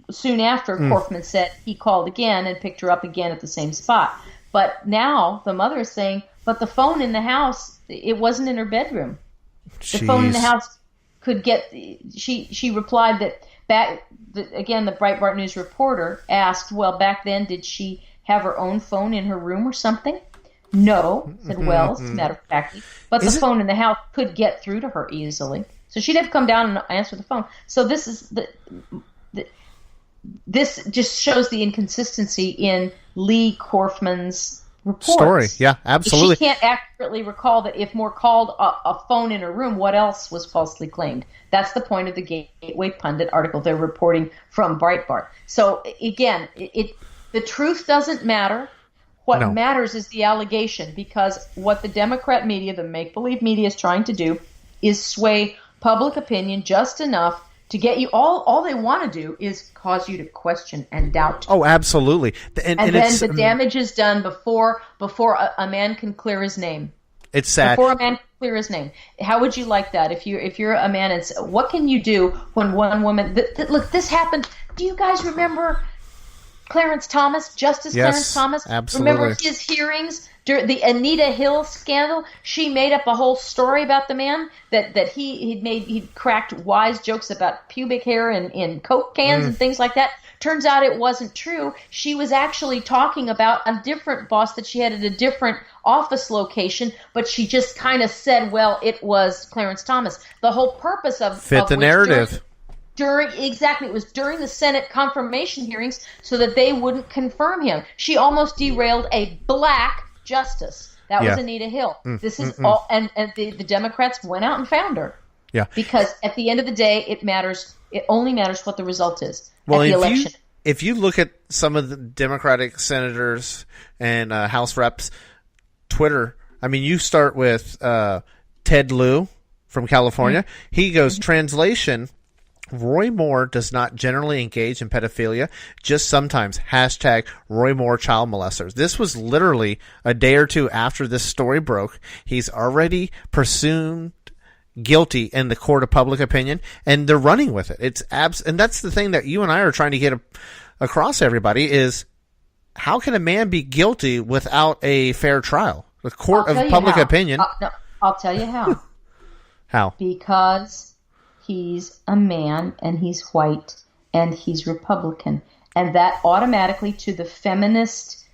soon after, Korfman said he called again and picked her up again at the same spot. But now the mother is saying, but the phone in the house, it wasn't in her bedroom. Jeez. The phone in the house could get. She replied that the Breitbart News reporter asked, well, back then, did she have her own phone in her room or something? No, said Wells, matter of factly. But the phone in the house could get through to her easily. So she'd have to come down and answer the phone. So this is this just shows the inconsistency in Lee Korfman's reports. Story. Yeah, absolutely. She can't accurately recall that if Moore called a phone in her room, what else was falsely claimed? That's the point of the Gateway Pundit article they're reporting from Breitbart. So again, the truth doesn't matter. What matters is the allegation, because what the Democrat media, the make-believe media, is trying to do is sway public opinion just enough to get you all they want to do is cause you to question and doubt. Oh, absolutely. And then the damage is done before a man can clear his name. It's sad. Before a man can clear his name. How would you like that if you're a man and what can you do when one woman look, this happened. Do you guys remember Clarence Thomas, Justice Clarence Thomas? Absolutely. Remember his hearings? The Anita Hill scandal, she made up a whole story about the man that he'd cracked wise jokes about pubic hair in Coke cans and things like that. Turns out it wasn't true. She was actually talking about a different boss that she had at a different office location, but she just kind of said, well, it was Clarence Thomas. The whole purpose of the narrative. It was during the Senate confirmation hearings so that they wouldn't confirm him. She almost derailed a black justice. That was Anita Hill. This is all, and the Democrats went out and found her. Yeah. Because at the end of the day, it matters. It only matters what the result is at the election. If you look at some of the Democratic senators and House reps, Twitter, I mean, you start with Ted Lieu from California. He goes, translation, Roy Moore does not generally engage in pedophilia, just sometimes. # Roy Moore child molesters. This was literally a day or two after this story broke. He's already presumed guilty in the court of public opinion, and they're running with it. And that's the thing that you and I are trying to get across everybody is how can a man be guilty without a fair trial? The court of public opinion. I'll tell you how. How? Because he's a man, and he's white, and he's Republican. And that automatically, to the feminist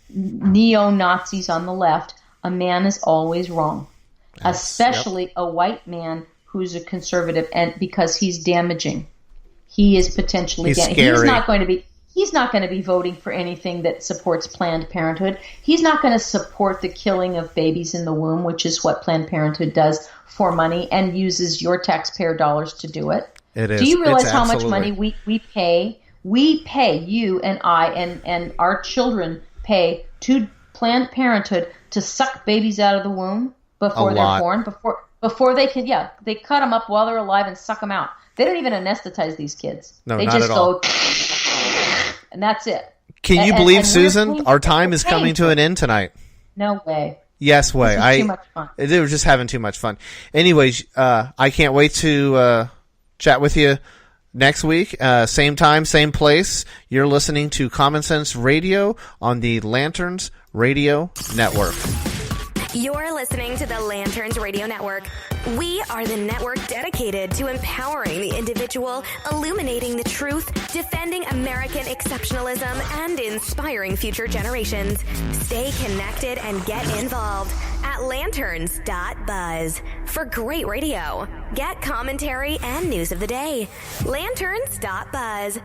neo-Nazis on the left, a man is always wrong. Especially a white man who's a conservative, and because he's damaging. He is potentially scary. He's not going to be He's not going to be voting for anything that supports Planned Parenthood. He's not going to support the killing of babies in the womb, which is what Planned Parenthood does for money and uses your taxpayer dollars to do it. It is. Do you realize It's how much absolutely. money we pay? We pay, you and I and our children pay to Planned Parenthood to suck babies out of the womb before A they're lot. born, before they can, they cut them up while they're alive and suck them out. They don't even anesthetize these kids. No, they not just at all. go, and that's it. Can you And- believe, and we're Susan? paying- Our time is we're paying coming to for an it. end tonight. No way. Yes, way. This is too much fun. They were just having too much fun. Anyways, I can't wait to chat with you next week. Same time, same place. You're listening to Common Sense Radio on the Lanterns Radio Network. You're listening to the Lanterns Radio Network. We are the network dedicated to empowering the individual, illuminating the truth, defending American exceptionalism, and inspiring future generations. Stay connected and get involved at lanterns.buzz. For great radio, get commentary and news of the day. Lanterns.buzz.